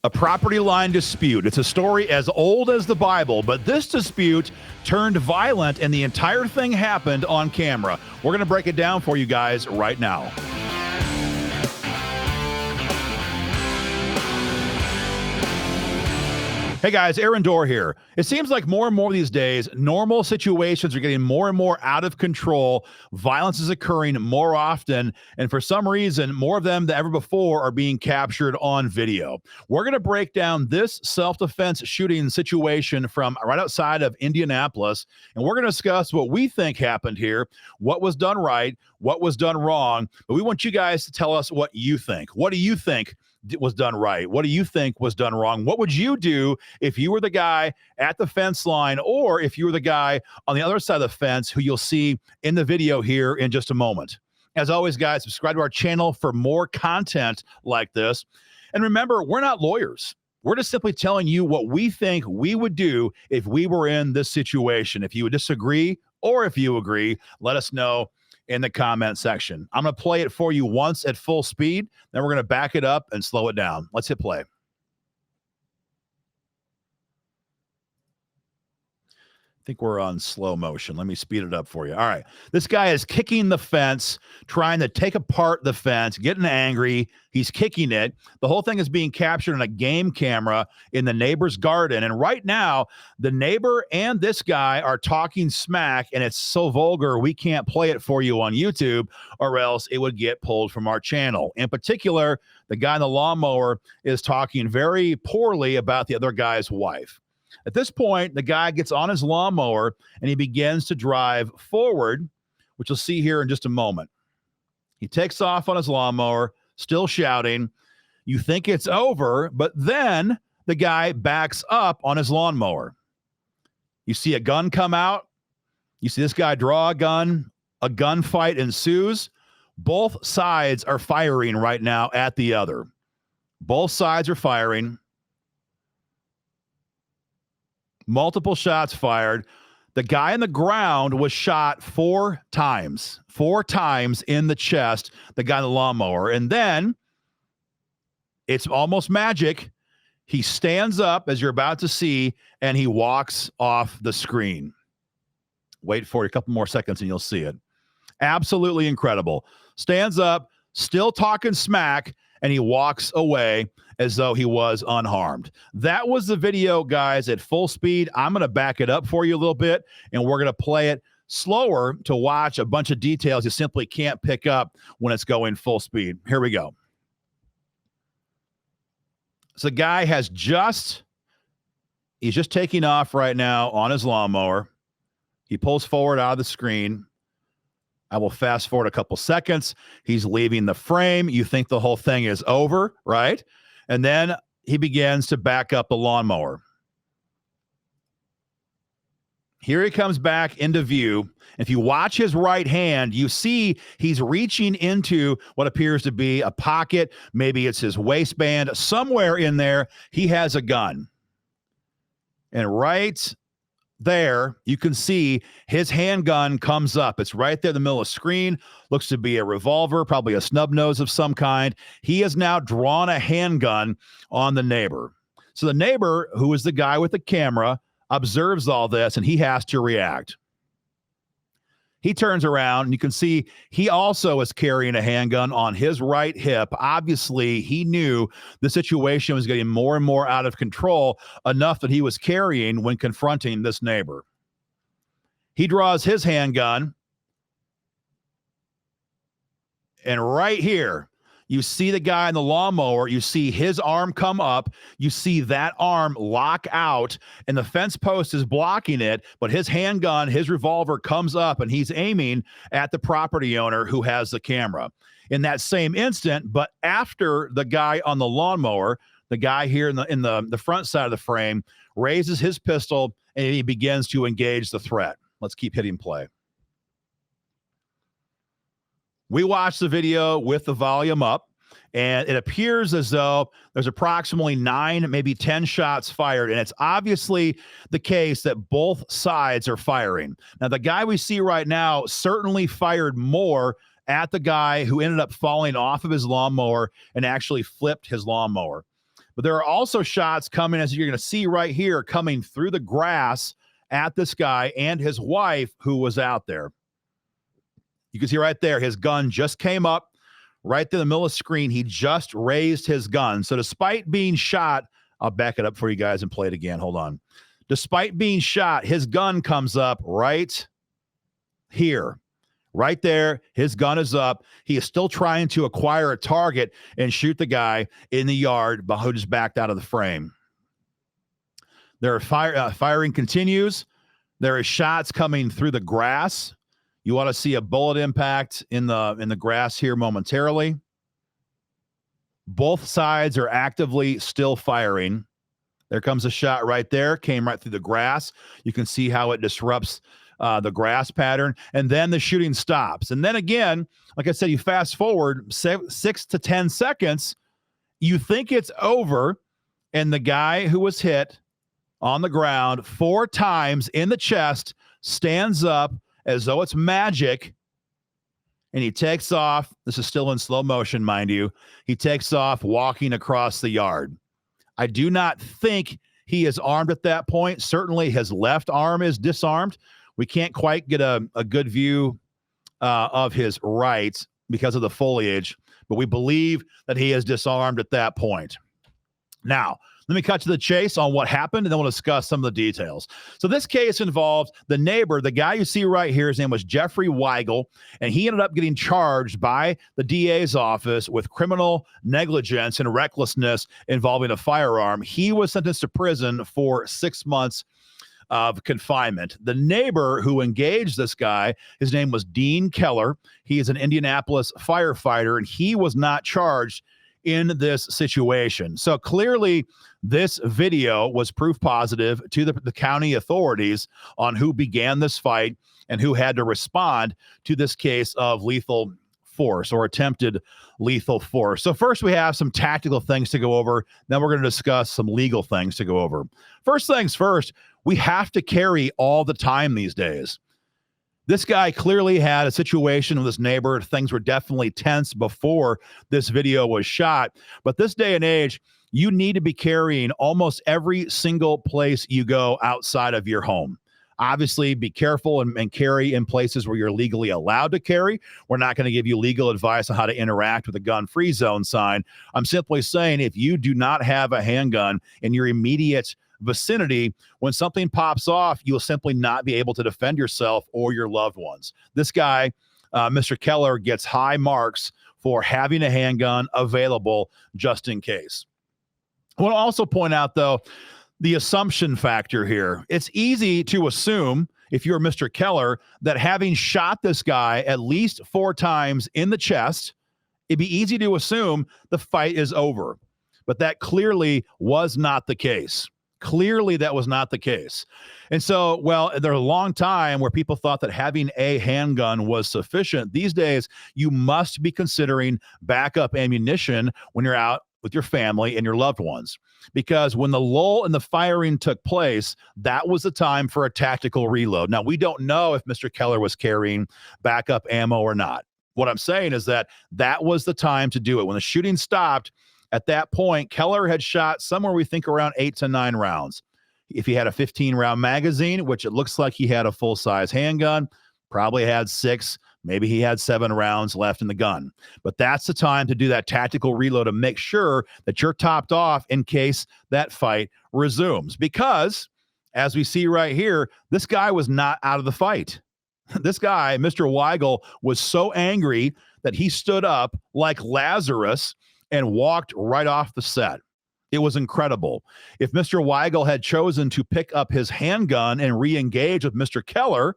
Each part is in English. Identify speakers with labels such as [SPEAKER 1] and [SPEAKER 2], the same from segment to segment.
[SPEAKER 1] A property line dispute. It's a story as old as the Bible, but this dispute turned violent and the entire thing happened on camera. We're going to break it down for you guys right now. Hey guys, Aaron Dorr here. It seems like more and more these days, normal situations are getting more and more out of control. Violence is occurring more often, and for some reason, more of them than ever before are being captured on video. We're going to break down this self-defense shooting situation from right outside of Indianapolis, and we're going to discuss what we think happened here, what was done right, what was done wrong, but we want you guys to tell us what you think. What do you think was done right? What do you think was done wrong? What would you do if you were the guy at the fence line, or if you were the guy on the other side of the fence who you'll see in the video here in just a moment? As always, guys, subscribe to our channel for more content like this. And remember, we're not lawyers. We're just simply telling you what we think we would do if we were in this situation. If you would disagree or if you agree, let us know in the comment section. I'm going to play it for you once at full speed. Then we're going to back it up and slow it down. Let's hit play. I think we're on slow motion. Let me speed it up for you. All right. This guy is kicking the fence, trying to take apart the fence, getting angry. He's kicking it. The whole thing is being captured on a game camera in the neighbor's garden. And right now, the neighbor and this guy are talking smack, and it's so vulgar, we can't play it for you on YouTube, or else it would get pulled from our channel. In particular, the guy in the lawnmower is talking very poorly about the other guy's wife. At this point, the guy gets on his lawnmower and he begins to drive forward, which you'll see here in just a moment. He takes off on his lawnmower, still shouting. You think it's over, but then the guy backs up on his lawnmower. You see a gun come out. You see this guy draw a gun. A gunfight ensues. Both sides are firing right now at the other. Both sides are firing. Multiple shots fired. The guy on the ground was shot 4 times. 4 times in the chest, the guy on the lawnmower. And then, it's almost magic. He stands up, as you're about to see, and he walks off the screen. Wait for a couple more seconds and you'll see it. Absolutely incredible. Stands up, still talking smack, and he walks away as though he was unharmed. That was the video, guys, at full speed. I'm going to back it up for you a little bit, and we're going to play it slower to watch a bunch of details you simply can't pick up when it's going full speed. Here we go. So the guy he's just taking off right now on his lawnmower. He pulls forward out of the screen. I will fast forward a couple seconds. He's leaving the frame. You think the whole thing is over, right? And then he begins to back up the lawnmower. Here he comes back into view. If you watch his right hand, you see he's reaching into what appears to be a pocket. Maybe it's his waistband. Somewhere in there, he has a gun. And right there, you can see his handgun comes up. It's right there in the middle of the screen. Looks to be a revolver, probably a snub nose of some kind. He has now drawn a handgun on the neighbor. So the neighbor, who is the guy with the camera, observes all this, and he has to react. He turns around, and you can see he also is carrying a handgun on his right hip. Obviously, he knew the situation was getting more and more out of control, enough that he was carrying when confronting this neighbor. He draws his handgun, and right here, you see the guy in the lawnmower. You see his arm come up. You see that arm lock out, and the fence post is blocking it, but his handgun, his revolver comes up, and he's aiming at the property owner who has the camera. In that same instant, but after the guy on the lawnmower, the guy here in the front side of the frame raises his pistol, and he begins to engage the threat. Let's keep hitting play. We watched the video with the volume up, and it appears as though there's approximately 9, maybe 10 shots fired, and it's obviously the case that both sides are firing. Now, the guy we see right now certainly fired more at the guy who ended up falling off of his lawnmower and actually flipped his lawnmower. But there are also shots coming, as you're going to see right here, coming through the grass at this guy and his wife who was out there. You can see right there, his gun just came up right there in the middle of the screen. He just raised his gun. So despite being shot, I'll back it up for you guys and play it again. Hold on. Despite being shot, his gun comes up right here. Right there, his gun is up. He is still trying to acquire a target and shoot the guy in the yard, but who just backed out of the frame. Firing continues. There is shots coming through the grass. You want to see a bullet impact in the grass here momentarily. Both sides are actively still firing. There comes a shot right there, came right through the grass. You can see how it disrupts the grass pattern, and then the shooting stops. And then again, like I said, you fast forward 6 to 10 seconds, you think it's over, and the guy who was hit on the ground 4 times in the chest stands up as though it's magic, and he takes off. This is still in slow motion, mind you. He takes off walking across the yard. I do not think he is armed at that point. Certainly his left arm is disarmed. We can't quite get a good view of his right because of the foliage, but we believe that he is disarmed at that point. Now, let me cut to the chase on what happened, and then we'll discuss some of the details. So this case involved the neighbor, the guy you see right here. His name was Jeffrey Weigel, and he ended up getting charged by the DA's office with criminal negligence and recklessness involving a firearm. He was sentenced to prison for 6 months of confinement. The neighbor who engaged this guy, his name was Dean Keller. He is an Indianapolis firefighter, and he was not charged in this situation. So clearly, this video was proof positive to the county authorities on who began this fight and who had to respond to this case of lethal force or attempted lethal force. So first, we have some tactical things to go over. Then we're going to discuss some legal things to go over. First things first, we have to carry all the time these days. This guy clearly had a situation with his neighbor. Things were definitely tense before this video was shot. But this day and age, you need to be carrying almost every single place you go outside of your home. Obviously, be careful and carry in places where you're legally allowed to carry. We're not going to give you legal advice on how to interact with a gun-free zone sign. I'm simply saying if you do not have a handgun in your immediate vicinity, when something pops off, you'll simply not be able to defend yourself or your loved ones. This guy, Mr. Keller, gets high marks for having a handgun available just in case. I want to also point out, though, the assumption factor here. It's easy to assume, if you're Mr. Keller, that having shot this guy at least 4 times in the chest, it'd be easy to assume the fight is over. But that clearly was not the case. Clearly, that was not the case. And so, well, there's a long time where people thought that having a handgun was sufficient. These days, you must be considering backup ammunition when you're out with your family and your loved ones. Because when the lull in the firing took place, that was the time for a tactical reload. Now, we don't know if Mr. Keller was carrying backup ammo or not. What I'm saying is that was the time to do it. When the shooting stopped, at that point, Keller had shot somewhere we think around 8 to 9 rounds. If he had a 15-round magazine, which it looks like he had a full-size handgun, probably had 6, maybe he had 7 rounds left in the gun. But that's the time to do that tactical reload to make sure that you're topped off in case that fight resumes. Because, as we see right here, this guy was not out of the fight. This guy, Mr. Weigel, was so angry that he stood up like Lazarus and walked right off the set. It was incredible. If Mr. Weigel had chosen to pick up his handgun and re-engage with Mr. Keller,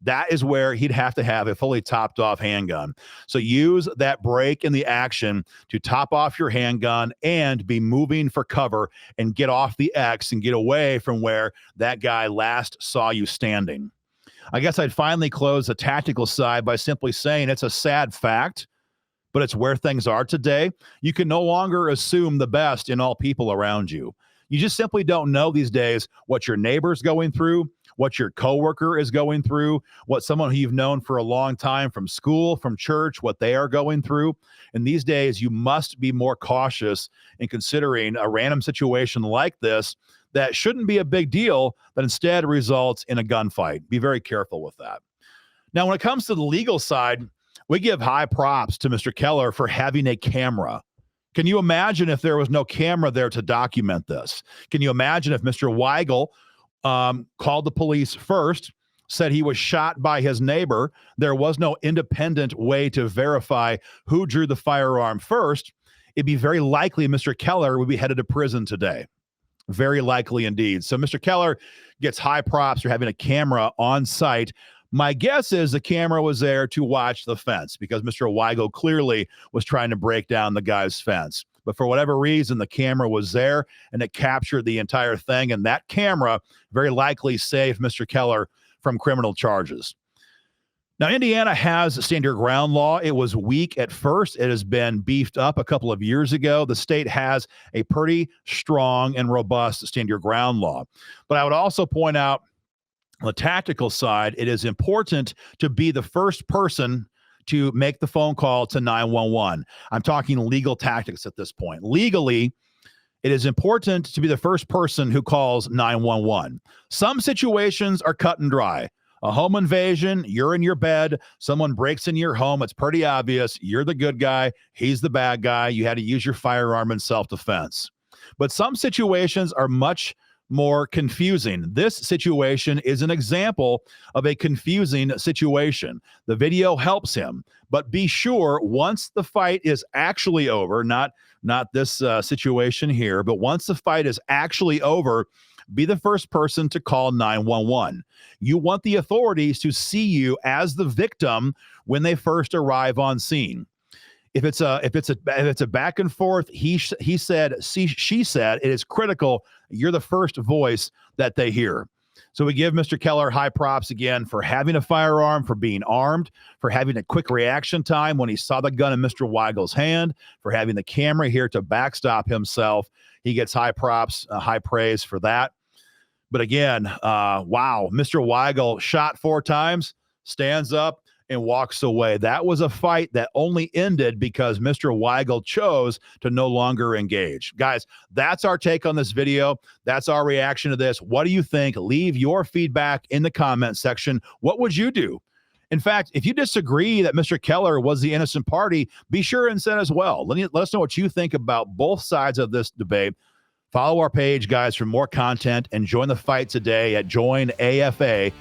[SPEAKER 1] that is where he'd have to have a fully topped off handgun. So use that break in the action to top off your handgun and be moving for cover and get off the X and get away from where that guy last saw you standing. I guess I'd finally close the tactical side by simply saying it's a sad fact, but it's where things are today. You can no longer assume the best in all people around you. You just simply don't know these days what your neighbor's going through, what your coworker is going through, what someone who you've known for a long time from school, from church, what they are going through. And these days, you must be more cautious in considering a random situation like this that shouldn't be a big deal, but instead results in a gunfight. Be very careful with that. Now, when it comes to the legal side, we give high props to Mr. Keller for having a camera. Can you imagine if there was no camera there to document this? Can you imagine if Mr. Weigel called the police first, said he was shot by his neighbor, there was no independent way to verify who drew the firearm first? It'd be very likely Mr. Keller would be headed to prison today. Very likely indeed. So Mr. Keller gets high props for having a camera on site. My guess is the camera was there to watch the fence because Mr. Weigel clearly was trying to break down the guy's fence. But for whatever reason, the camera was there and it captured the entire thing. And that camera very likely saved Mr. Keller from criminal charges. Now, Indiana has a stand your ground law. It was weak at first. It has been beefed up a couple of years ago. The state has a pretty strong and robust stand your ground law. But I would also point out on the tactical side, it is important to be the first person to make the phone call to 911. I'm talking legal tactics at this point. Legally, it is important to be the first person who calls 911. Some situations are cut and dry. A home invasion, you're in your bed, someone breaks in your home, it's pretty obvious. You're the good guy, he's the bad guy. You had to use your firearm in self-defense. But some situations are much more confusing. This situation is an example of a confusing situation. The video helps him, but be sure once the fight is actually over, not this situation here, but once the fight is actually over, be the first person to call 911. You want the authorities to see you as the victim when they first arrive on scene. If it's a back and forth, he said, she said, it is critical you're the first voice that they hear. So we give Mr. Keller high props again for having a firearm, for being armed, for having a quick reaction time when he saw the gun in Mr. Weigel's hand, for having the camera here to backstop himself. He gets high props, high praise for that. But again, wow, Mr. Weigel shot 4 times, stands up, and walks away. That was a fight that only ended because Mr. Weigel chose to no longer engage. Guys, that's our take on this video. That's our reaction to this. What do you think? Leave your feedback in the comment section. What would you do? In fact, if you disagree that Mr. Keller was the innocent party, be sure and send as well. Let us know what you think about both sides of this debate. Follow our page, guys, for more content and join the fight today at joinafa.org.